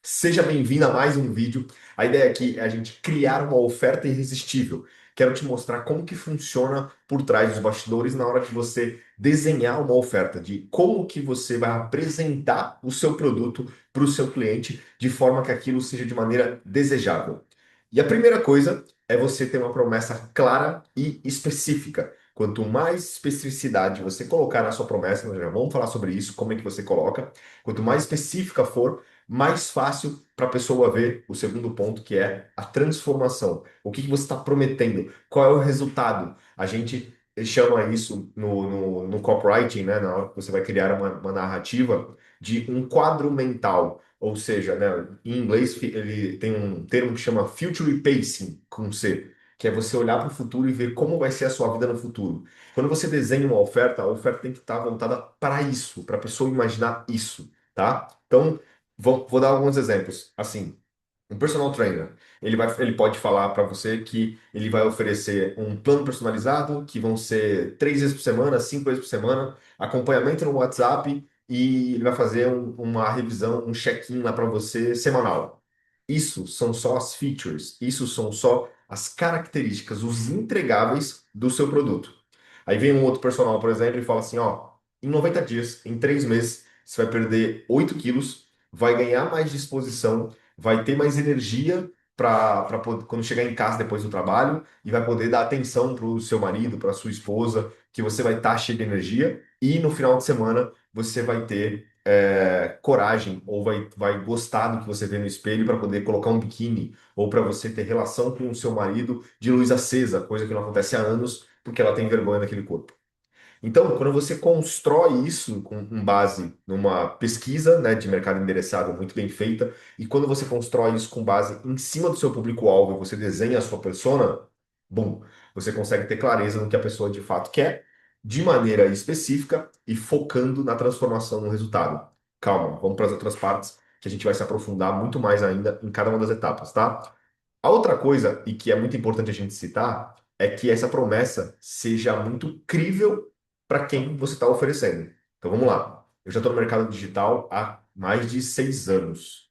Seja bem-vindo a mais um vídeo. A ideia aqui é a gente criar uma oferta irresistível. Quero te mostrar como que funciona por trás dos bastidores na hora que você desenhar uma oferta, de como que você vai apresentar o seu produto para o seu cliente de forma que aquilo seja de maneira desejável. E a primeira coisa é você ter uma promessa clara e específica. Quanto mais especificidade você colocar na sua promessa, nós já vamos falar sobre isso, como é que você coloca. Quanto mais específica for, mais fácil para a pessoa ver o segundo ponto, que é a transformação. O que que você está prometendo? Qual é o resultado? A gente chama isso no copywriting, né, na hora que você vai criar uma narrativa, de um quadro mental. Ou seja, né, em inglês ele tem um termo que chama future pacing, com C, que é você olhar para o futuro e ver como vai ser a sua vida no futuro. Quando você desenha uma oferta, a oferta tem que estar voltada para isso, para a pessoa imaginar isso, tá? Então, vou dar alguns exemplos. Assim, um personal trainer, ele pode falar para você que ele vai oferecer um plano personalizado, que vão ser 3 vezes por semana, 5 vezes por semana, acompanhamento no WhatsApp e ele vai fazer uma revisão, um check-in lá para você semanal. Isso são só as features, isso são só as características, os entregáveis do seu produto. Aí vem um outro personal, por exemplo, e fala assim, ó, em 90 dias, em 3 meses, você vai perder 8 quilos, vai ganhar mais disposição, vai ter mais energia para quando chegar em casa depois do trabalho e vai poder dar atenção para o seu marido, para sua esposa, que você vai estar cheio de energia e no final de semana você vai ter coragem ou vai gostar do que você vê no espelho para poder colocar um biquíni ou para você ter relação com o seu marido de luz acesa, coisa que não acontece há anos porque ela tem vergonha daquele corpo. Então, quando você constrói isso com base numa pesquisa, né, de mercado endereçável muito bem feita, e quando você constrói isso com base em cima do seu público-alvo, você desenha a sua persona, bom, você consegue ter clareza no que a pessoa de fato quer, de maneira específica e focando na transformação no resultado. Calma, vamos para as outras partes, que a gente vai se aprofundar muito mais ainda em cada uma das etapas, tá? A outra coisa, e que é muito importante a gente citar, é que essa promessa seja muito crível para quem você está oferecendo. Então vamos lá. Eu já estou no mercado digital há mais de 6 anos.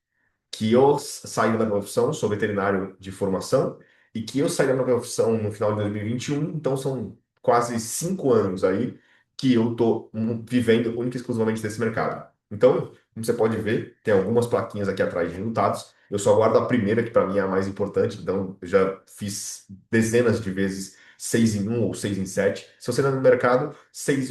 Que eu saí da profissão, sou veterinário de formação, e que eu saí da minha profissão no final de 2021, então são quase 5 anos aí que eu estou vivendo única e exclusivamente desse mercado. Então, como você pode ver, tem algumas plaquinhas aqui atrás de resultados. Eu só guardo a primeira, que para mim é a mais importante, então eu já fiz dezenas de vezes 6 em 1 ou 6 em 7. Se você está no mercado, 6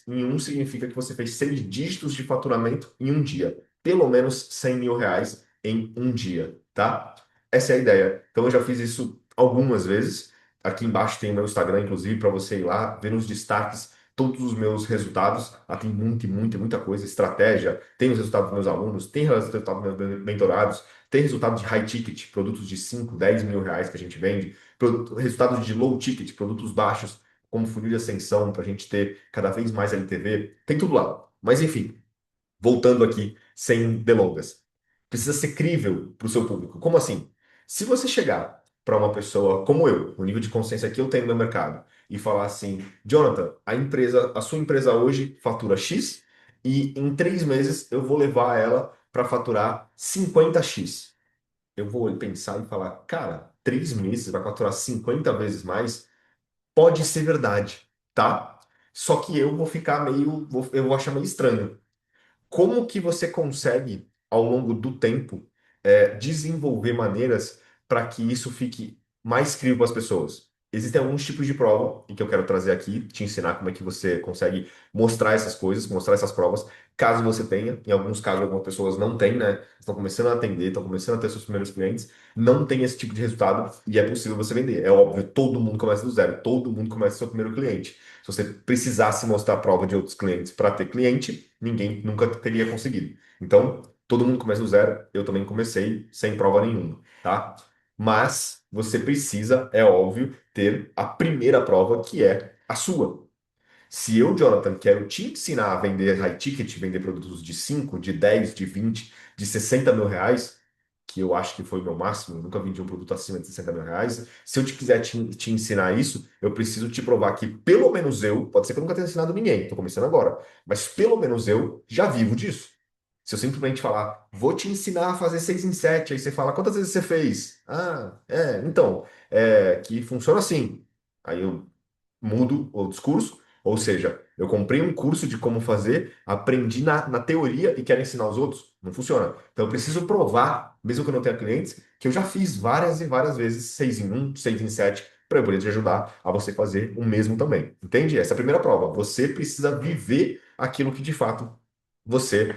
em 1 significa que você fez 6 dígitos de faturamento em um dia. Pelo menos 100 mil reais em um dia, tá? Essa é a ideia. Então eu já fiz isso algumas vezes. Aqui embaixo tem o meu Instagram, inclusive, para você ir lá ver nos destaques todos os meus resultados. Lá tem muita coisa, estratégia, tem os resultados dos meus alunos, tem os resultados dos meus mentorados, tem resultado de high ticket, produtos de 5, 10 mil reais que a gente vende, resultados de low ticket, produtos baixos, como funil de ascensão, para a gente ter cada vez mais LTV, tem tudo lá. Mas enfim, voltando aqui, sem delongas. Precisa ser crível para o seu público. Como assim? Se você chegar para uma pessoa como eu, o nível de consciência que eu tenho no meu mercado, e falar assim, Jonathan, a sua empresa hoje fatura X e em 3 meses eu vou levar ela para faturar 50x. Eu vou pensar e falar, cara, 3 meses vai faturar 50 vezes mais? Pode ser verdade, tá? Só que eu vou ficar eu vou achar meio estranho. Como que você consegue, ao longo do tempo, desenvolver maneiras para que isso fique mais crível para as pessoas? Existem alguns tipos de prova e que eu quero trazer aqui, te ensinar como é que você consegue mostrar essas coisas, mostrar essas provas, caso você tenha. Em alguns casos, algumas pessoas não têm, né? Estão começando a atender, estão começando a ter seus primeiros clientes, não tem esse tipo de resultado e é possível você vender. É óbvio, todo mundo começa do zero, todo mundo começa seu primeiro cliente. Se você precisasse mostrar a prova de outros clientes para ter cliente, ninguém nunca teria conseguido. Então, todo mundo começa do zero, eu também comecei sem prova nenhuma, tá? Mas você precisa, é óbvio, ter a primeira prova, que é a sua. Se eu, Jonathan, quero te ensinar a vender high ticket, vender produtos de 5, de 10, de 20, de 60 mil reais, que eu acho que foi o meu máximo, eu nunca vendi um produto acima de 60 mil reais. Se eu te quiser te ensinar isso, eu preciso te provar que pelo menos eu, pode ser que eu nunca tenha ensinado ninguém, estou começando agora, mas pelo menos eu já vivo disso. Se eu simplesmente falar, vou te ensinar a fazer 6 em 7, aí você fala, quantas vezes você fez? Ah, então, que funciona assim. Aí eu mudo o discurso, ou seja, eu comprei um curso de como fazer, aprendi na teoria e quero ensinar os outros. Não funciona. Então eu preciso provar, mesmo que eu não tenha clientes, que eu já fiz várias e várias vezes 6 em um, 6 em 7, para eu poder te ajudar a você fazer o mesmo também. Entende? Essa é a primeira prova. Você precisa viver aquilo que de fato você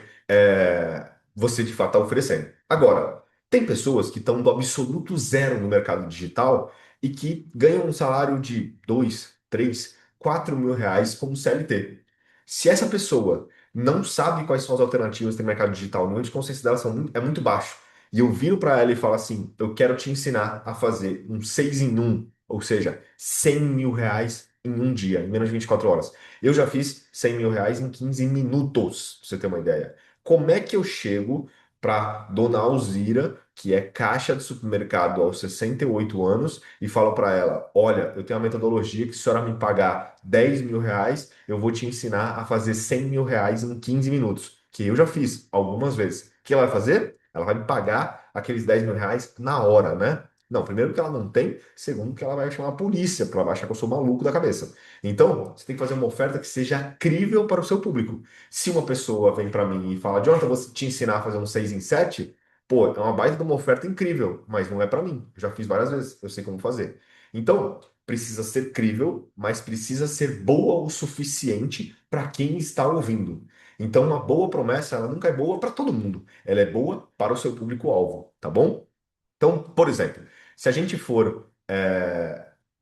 de fato está oferecendo. Agora, tem pessoas que estão do absoluto zero no mercado digital e que ganham um salário de 2, 3, 4 mil reais como CLT. Se essa pessoa não sabe quais são as alternativas do mercado digital, o nível de consciência dela é muito baixo, e eu viro para ela e falo assim: eu quero te ensinar a fazer um 6 em um, ou seja, 100 mil reais em um dia, em menos de 24 horas. Eu já fiz 100 mil reais em 15 minutos, pra você ter uma ideia. Como é que eu chego para Dona Alzira, que é caixa de supermercado aos 68 anos, e falo para ela: olha, eu tenho uma metodologia que se a senhora me pagar 10 mil reais, eu vou te ensinar a fazer 100 mil reais em 15 minutos, que eu já fiz algumas vezes. O que ela vai fazer? Ela vai me pagar aqueles 10 mil reais na hora, né? Não, primeiro que ela não tem, segundo que ela vai chamar a polícia, porque ela vai achar que eu sou maluco da cabeça. Então, você tem que fazer uma oferta que seja crível para o seu público. Se uma pessoa vem para mim e fala, Jonathan, eu vou te ensinar a fazer um 6 em 7, pô, é uma baita de uma oferta incrível, mas não é para mim. Eu já fiz várias vezes, eu sei como fazer. Então, precisa ser crível, mas precisa ser boa o suficiente para quem está ouvindo. Então, uma boa promessa, ela nunca é boa para todo mundo. Ela é boa para o seu público-alvo, tá bom? Então, por exemplo, se a gente for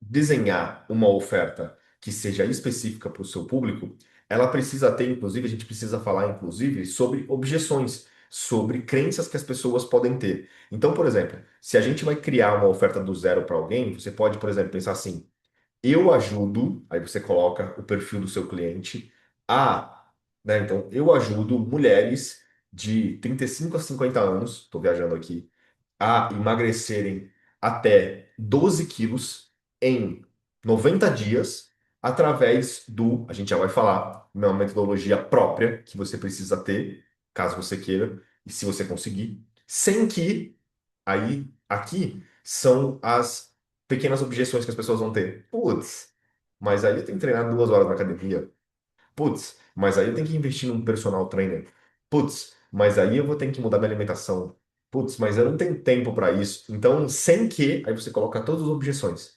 desenhar uma oferta que seja específica para o seu público, ela precisa ter, inclusive, a gente precisa falar, inclusive, sobre objeções, sobre crenças que as pessoas podem ter. Então, por exemplo, se a gente vai criar uma oferta do zero para alguém, você pode, por exemplo, pensar assim: eu ajudo, aí você coloca o perfil do seu cliente, a, né? Então, eu ajudo mulheres de 35 a 50 anos, estou viajando aqui, a emagrecerem até 12 quilos em 90 dias, através a gente já vai falar, uma metodologia própria que você precisa ter, caso você queira, e se você conseguir, sem que, aí, aqui, são as pequenas objeções que as pessoas vão ter. Putz, mas aí eu tenho que treinar 2 horas na academia. Putz, mas aí eu tenho que investir num personal trainer. Putz, mas aí eu vou ter que mudar minha alimentação. Putz, mas eu não tenho tempo para isso. Então, sem que, aí você coloca todas as objeções.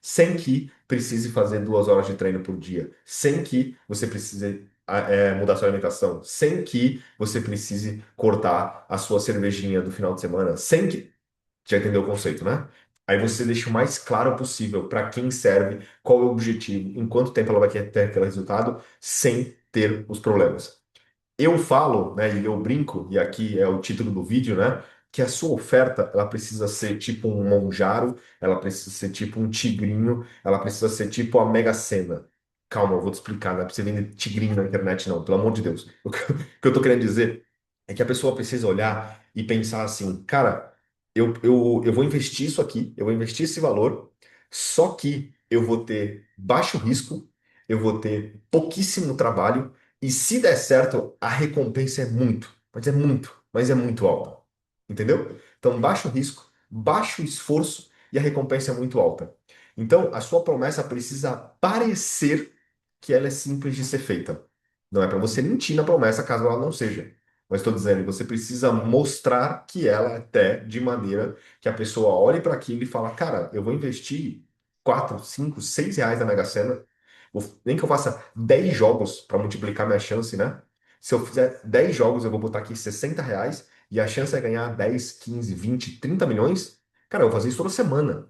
Sem que precise fazer 2 horas de treino por dia. Sem que você precise mudar sua alimentação. Sem que você precise cortar a sua cervejinha do final de semana. Sem que. Já entendeu o conceito, né? Aí você deixa o mais claro possível para quem serve, qual é o objetivo, em quanto tempo ela vai ter aquele resultado, sem ter os problemas. Eu falo, né, e eu brinco, e aqui é o título do vídeo, né, que a sua oferta, ela precisa ser tipo um Monjaro, ela precisa ser tipo um Tigrinho, ela precisa ser tipo a Mega Sena. Calma, eu vou te explicar, não é pra você vender tigrinho na internet, não, pelo amor de Deus. O que eu tô querendo dizer é que a pessoa precisa olhar e pensar assim, cara, eu vou investir isso aqui, eu vou investir esse valor, só que eu vou ter baixo risco, eu vou ter pouquíssimo trabalho, e se der certo, a recompensa mas é muito alta. Entendeu? Então, baixo risco, baixo esforço e a recompensa é muito alta. Então, a sua promessa precisa parecer que ela é simples de ser feita. Não é para você mentir na promessa caso ela não seja. Mas estou dizendo, você precisa mostrar que ela é até de maneira que a pessoa olhe para aquilo e fala, cara, eu vou investir 4, 5, 6 reais na Mega Sena, nem que eu faça 10 jogos para multiplicar minha chance, né? Se eu fizer 10 jogos, eu vou botar aqui 60 reais e a chance é ganhar 10, 15, 20, 30 milhões. Cara, eu vou fazer isso toda semana.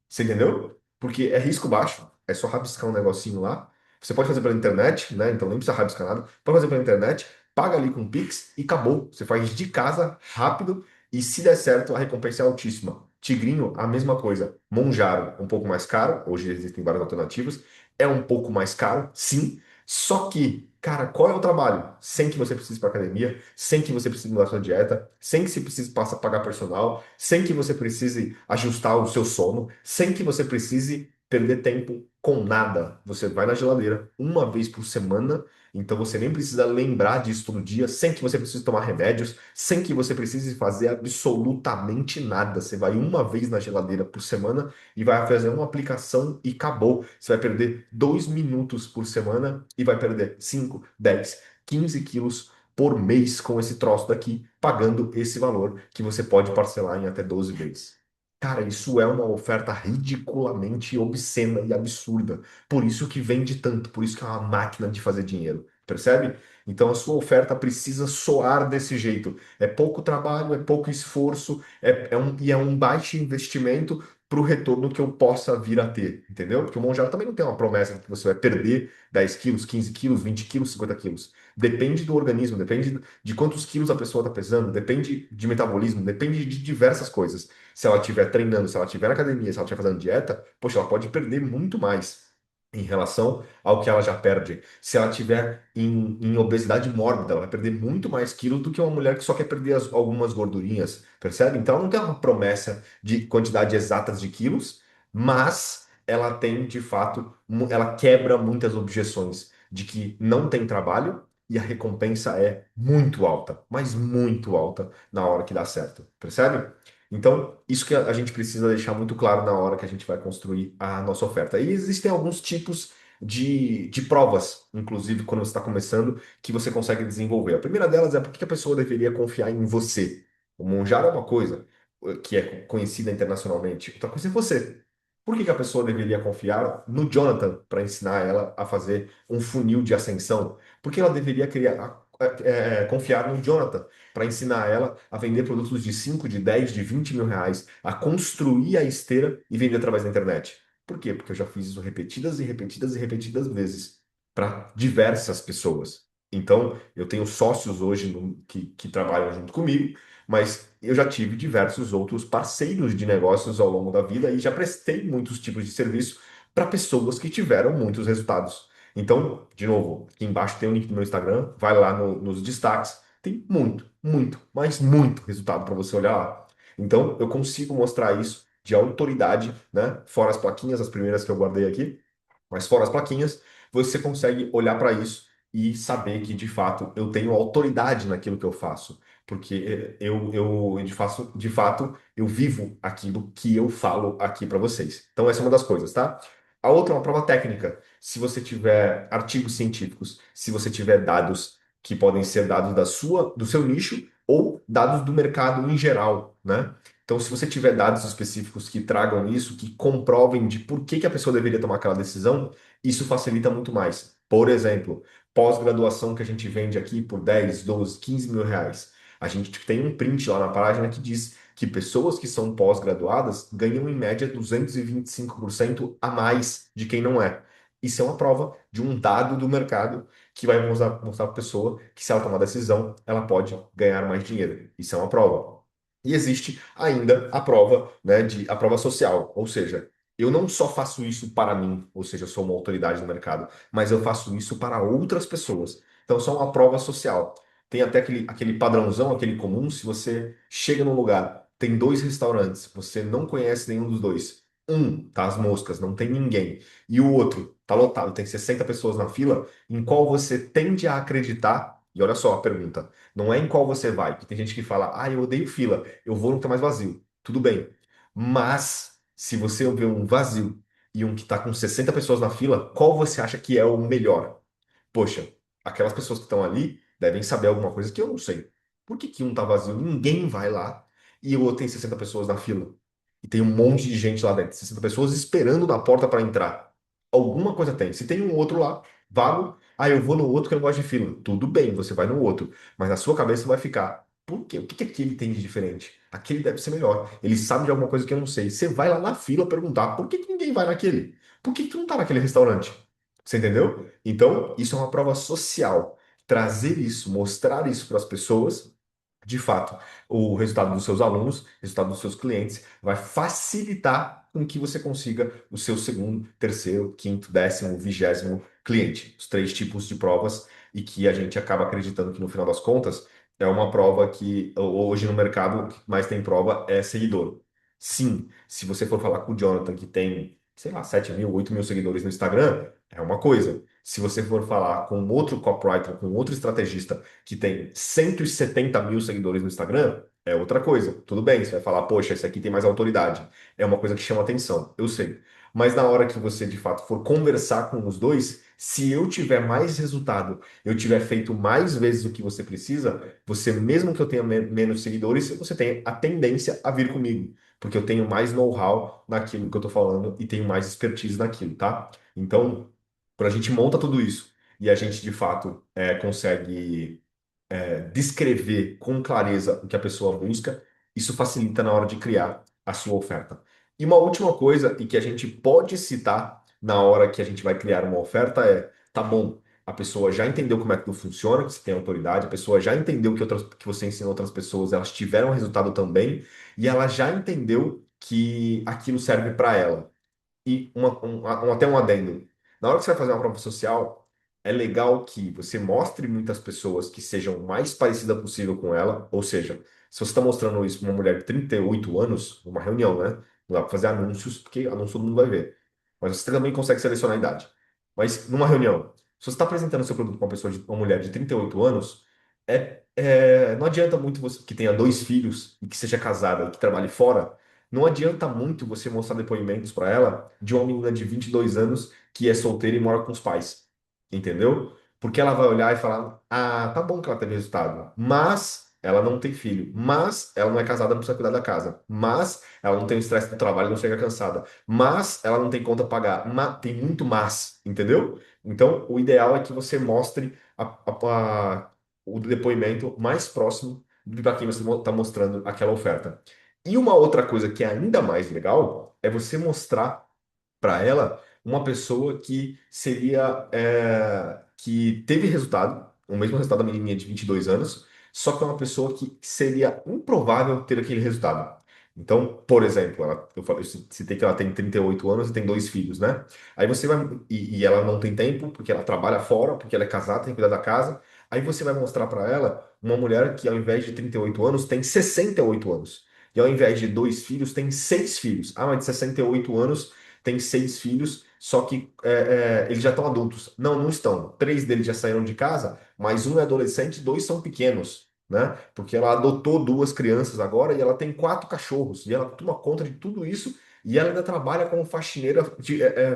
Você entendeu? Porque é risco baixo, é só rabiscar um negocinho lá. Você pode fazer pela internet, né? Então nem precisa rabiscar nada. Pode fazer pela internet, paga ali com o Pix e acabou. Você faz de casa, rápido, e se der certo, a recompensa é altíssima. Tigrinho, a mesma coisa. Monjaro, um pouco mais caro. Hoje existem várias alternativas. É um pouco mais caro, sim. Só que, cara, qual é o trabalho? Sem que você precise ir para academia, sem que você precise mudar sua dieta, sem que você precise pagar personal, sem que você precise ajustar o seu sono, sem que você precise perder tempo com nada. Você vai na geladeira uma vez por semana, então você nem precisa lembrar disso todo dia, sem que você precise tomar remédios, sem que você precise fazer absolutamente nada. Você vai uma vez na geladeira por semana e vai fazer uma aplicação e acabou. Você vai perder 2 minutos por semana e vai perder 5, 10, 15 quilos por mês com esse troço daqui, pagando esse valor que você pode parcelar em até 12 vezes. Cara, isso é uma oferta ridiculamente obscena e absurda. Por isso que vende tanto, por isso que é uma máquina de fazer dinheiro, percebe? Então a sua oferta precisa soar desse jeito. É pouco trabalho, é pouco esforço, e é um baixo investimento para o retorno que eu possa vir a ter, entendeu? Porque o Monjaro também não tem uma promessa de que você vai perder 10 quilos, 15 quilos, 20 quilos, 50 quilos. Depende do organismo, depende de quantos quilos a pessoa está pesando, depende de metabolismo, depende de diversas coisas. Se ela estiver treinando, se ela estiver na academia, se ela estiver fazendo dieta, poxa, ela pode perder muito mais em relação ao que ela já perde. Se ela estiver em obesidade mórbida, ela vai perder muito mais quilos do que uma mulher que só quer perder algumas gordurinhas, percebe? Então, ela não tem uma promessa de quantidade exatas de quilos, mas ela tem, de fato, ela quebra muitas objeções de que não tem trabalho e a recompensa é muito alta, mas muito alta na hora que dá certo, percebe? Então, isso que a gente precisa deixar muito claro na hora que a gente vai construir a nossa oferta. E existem alguns tipos de provas, inclusive quando você está começando, que você consegue desenvolver. A primeira delas é por que a pessoa deveria confiar em você. O Monjaro é uma coisa que é conhecida internacionalmente, outra coisa é você. Por que a pessoa deveria confiar no Jonathan para ensinar ela a fazer um funil de ascensão? Por que ela deveria confiar no Jonathan para ensinar ela a vender produtos de 5, de 10, de 20 mil reais, a construir a esteira e vender através da internet? Por quê? Porque eu já fiz isso repetidas e repetidas e repetidas vezes para diversas pessoas. Então, eu tenho sócios hoje que trabalham junto comigo, mas eu já tive diversos outros parceiros de negócios ao longo da vida e já prestei muitos tipos de serviço para pessoas que tiveram muitos resultados. Então, de novo, aqui embaixo tem o link do meu Instagram, vai lá nos destaques, tem muito, muito, mas muito resultado para você olhar lá. Então, eu consigo mostrar isso de autoridade, né? Fora as plaquinhas, as primeiras que eu guardei aqui, mas fora as plaquinhas, você consegue olhar para isso e saber que, de fato, eu tenho autoridade naquilo que eu faço. Porque de fato, eu vivo aquilo que eu falo aqui para vocês. Então, essa é uma das coisas, tá? A outra é uma prova técnica. Se você tiver artigos científicos, se você tiver dados que podem ser dados do seu nicho ou dados do mercado em geral, né? Então, se você tiver dados específicos que tragam isso, que comprovem de por que a pessoa deveria tomar aquela decisão, isso facilita muito mais. Por exemplo, pós-graduação que a gente vende aqui por 10, 12, 15 mil reais. A gente tem um print lá na página que diz que pessoas que são pós-graduadas ganham em média 225% a mais de quem não é. Isso é uma prova de um dado do mercado que vai mostrar para a pessoa que se ela tomar decisão, ela pode ganhar mais dinheiro. Isso é uma prova. E existe ainda a prova, né, a prova social, ou seja, eu não só faço isso para mim, ou seja, eu sou uma autoridade no mercado, mas eu faço isso para outras pessoas. Então, só uma prova social. Tem até aquele padrãozão, aquele comum, se você chega num lugar, tem dois restaurantes, você não conhece nenhum dos dois. Um tá às moscas, não tem ninguém. E o outro tá lotado, tem 60 pessoas na fila, em qual você tende a acreditar. E olha só a pergunta, não é em qual você vai, porque tem gente que fala, ah, eu odeio fila, eu vou no que tá mais vazio. Tudo bem. Mas, se você vê um vazio e um que está com 60 pessoas na fila, qual você acha que é o melhor? Poxa, aquelas pessoas que estão ali devem saber alguma coisa que eu não sei. Por que que um tá vazio? Ninguém vai lá e o outro tem 60 pessoas na fila. E tem um monte de gente lá dentro, 60 pessoas esperando na porta para entrar. Alguma coisa tem. Se tem um outro lá, vago, ah, eu vou no outro que eu não gosto de fila. Tudo bem, você vai no outro. Mas na sua cabeça vai ficar, por quê? O que que aquele tem de diferente? Aquele deve ser melhor. Ele sabe de alguma coisa que eu não sei. Você vai lá na fila perguntar, por que que ninguém vai naquele? Por que que tu não tá naquele restaurante? Você entendeu? Então, isso é uma prova social. Trazer isso, mostrar isso para as pessoas, de fato, o resultado dos seus alunos, o resultado dos seus clientes, vai facilitar com que você consiga o seu segundo, terceiro, quinto, décimo, vigésimo cliente. Os três tipos de provas e que a gente acaba acreditando que no final das contas é uma prova que hoje no mercado o que mais tem prova é seguidor. Sim, se você for falar com o Jonathan, que tem sei lá, 7 mil, 8 mil seguidores no Instagram, é uma coisa. Se você for falar com outro copywriter, com outro estrategista que tem 170 mil seguidores no Instagram, é outra coisa. Tudo bem, você vai falar, poxa, esse aqui tem mais autoridade. É uma coisa que chama atenção, eu sei. Mas na hora que você de fato for conversar com os dois, se eu tiver mais resultado, eu tiver feito mais vezes o que você precisa, você, mesmo que eu tenha menos seguidores, você tem a tendência a vir comigo, porque eu tenho mais know-how naquilo que eu estou falando e tenho mais expertise naquilo, tá? Então, quando a gente monta tudo isso e a gente de fato consegue descrever com clareza o que a pessoa busca, isso facilita na hora de criar a sua oferta. E uma última coisa, e que a gente pode citar na hora que a gente vai criar uma oferta é, tá bom, a pessoa já entendeu como é que tudo funciona, que você tem autoridade, a pessoa já entendeu que você ensina outras pessoas, elas tiveram resultado também, e ela já entendeu que aquilo serve para ela. E até um adendo. Na hora que você vai fazer uma prova social, é legal que você mostre muitas pessoas que sejam o mais parecida possível com ela. Ou seja, se você está mostrando isso para uma mulher de 38 anos, numa reunião, né? Não dá para fazer anúncios, porque anúncio todo mundo vai ver. Mas você também consegue selecionar a idade. Mas numa reunião, se você está apresentando seu produto para uma mulher de 38 anos, não adianta muito você que tenha dois filhos e que seja casada e que trabalhe fora. Não adianta muito você mostrar depoimentos para ela de uma menina de 22 anos que é solteira e mora com os pais. Entendeu? Porque ela vai olhar e falar: ah, tá bom que ela teve resultado, mas ela não tem filho, mas ela não é casada, não precisa cuidar da casa, mas ela não tem o estresse do trabalho, não chega cansada, mas ela não tem conta a pagar, tem muito mas, entendeu? Então, o ideal é que você mostre o depoimento mais próximo para quem você está mostrando aquela oferta. E uma outra coisa que é ainda mais legal é você mostrar para ela uma pessoa que seria que teve resultado, o mesmo resultado da menininha de 22 anos, só que é uma pessoa que seria improvável ter aquele resultado. Então, por exemplo, eu citei que ela tem 38 anos e tem dois filhos, né? Aí você vai, e ela não tem tempo, porque ela trabalha fora, porque ela é casada, tem que cuidar da casa. Aí você vai mostrar para ela uma mulher que, ao invés de 38 anos, tem 68 anos. E ao invés de dois filhos, tem seis filhos. Ah, mas de 68 anos tem seis filhos, só que eles já estão adultos. Não, não estão. Três deles já saíram de casa, mas um é adolescente, dois são pequenos, né? Porque ela adotou duas crianças agora e ela tem quatro cachorros. E ela toma conta de tudo isso e ela ainda trabalha como faxineira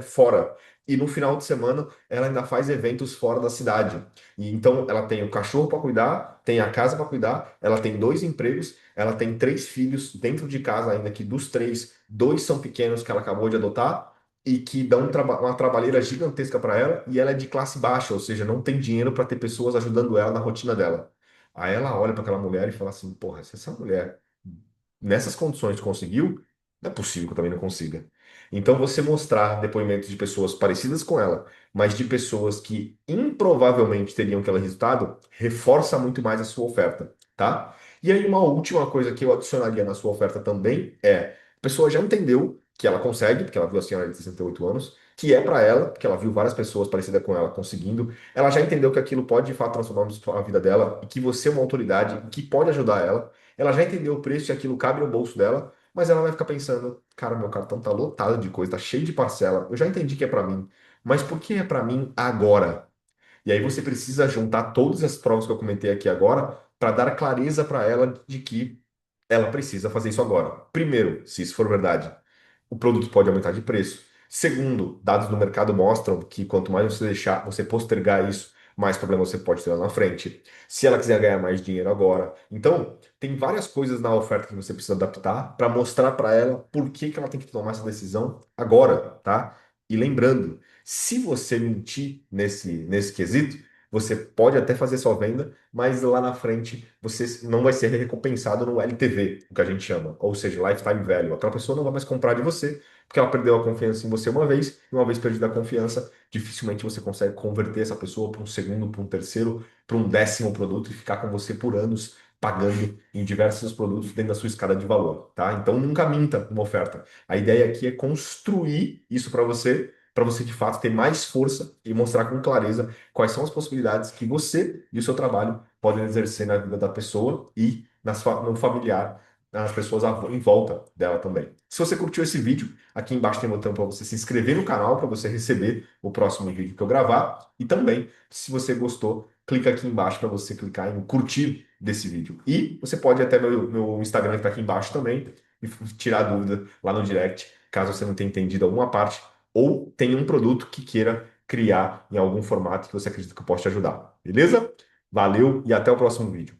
fora. E no final de semana ela ainda faz eventos fora da cidade. E então ela tem o cachorro para cuidar, tem a casa para cuidar, ela tem dois empregos, ela tem três filhos dentro de casa ainda, que dos três, dois são pequenos que ela acabou de adotar e que dão uma trabalheira gigantesca para ela, e ela é de classe baixa, ou seja, não tem dinheiro para ter pessoas ajudando ela na rotina dela. Aí ela olha para aquela mulher e fala assim: porra, se essa mulher nessas condições conseguiu, não é possível que eu também não consiga. Então, você mostrar depoimentos de pessoas parecidas com ela, mas de pessoas que improvavelmente teriam aquele resultado, reforça muito mais a sua oferta, tá? E aí, uma última coisa que eu adicionaria na sua oferta também é: a pessoa já entendeu que ela consegue, porque ela viu a senhora de 68 anos, que é para ela, porque ela viu várias pessoas parecidas com ela conseguindo, ela já entendeu que aquilo pode de fato transformar a vida dela e que você é uma autoridade que pode ajudar ela. Ela já entendeu o preço e aquilo cabe no bolso dela, mas ela vai ficar pensando: cara, meu cartão tá lotado de coisa, tá cheio de parcela. Eu já entendi que é para mim, mas por que é para mim agora? E aí você precisa juntar todas as provas que eu comentei aqui agora para dar clareza para ela de que ela precisa fazer isso agora. Primeiro, se isso for verdade, o produto pode aumentar de preço. Segundo, dados do mercado mostram que quanto mais você deixar, você postergar isso, mais problemas você pode ter lá na frente. Se ela quiser ganhar mais dinheiro agora. Então, tem várias coisas na oferta que você precisa adaptar para mostrar para ela por que que ela tem que tomar essa decisão agora, tá? E lembrando, se você mentir nesse quesito, você pode até fazer sua venda, mas lá na frente você não vai ser recompensado no LTV, o que a gente chama, ou seja, Lifetime Value. Aquela pessoa não vai mais comprar de você, porque ela perdeu a confiança em você uma vez, e uma vez perdida a confiança, dificilmente você consegue converter essa pessoa para um segundo, para um terceiro, para um décimo produto e ficar com você por anos pagando em diversos produtos dentro da sua escada de valor, tá? Então nunca minta uma oferta. A ideia aqui é construir isso para você de fato ter mais força e mostrar com clareza quais são as possibilidades que você e o seu trabalho podem exercer na vida da pessoa e no familiar as pessoas em volta dela também. Se você curtiu esse vídeo, aqui embaixo tem um botão para você se inscrever no canal para você receber o próximo vídeo que eu gravar. E também, se você gostou, clica aqui embaixo para você clicar em curtir desse vídeo. E você pode ir até meu Instagram que está aqui embaixo também e tirar dúvida lá no direct, caso você não tenha entendido alguma parte ou tenha um produto que queira criar em algum formato que você acredita que eu possa te ajudar. Beleza? Valeu e até o próximo vídeo.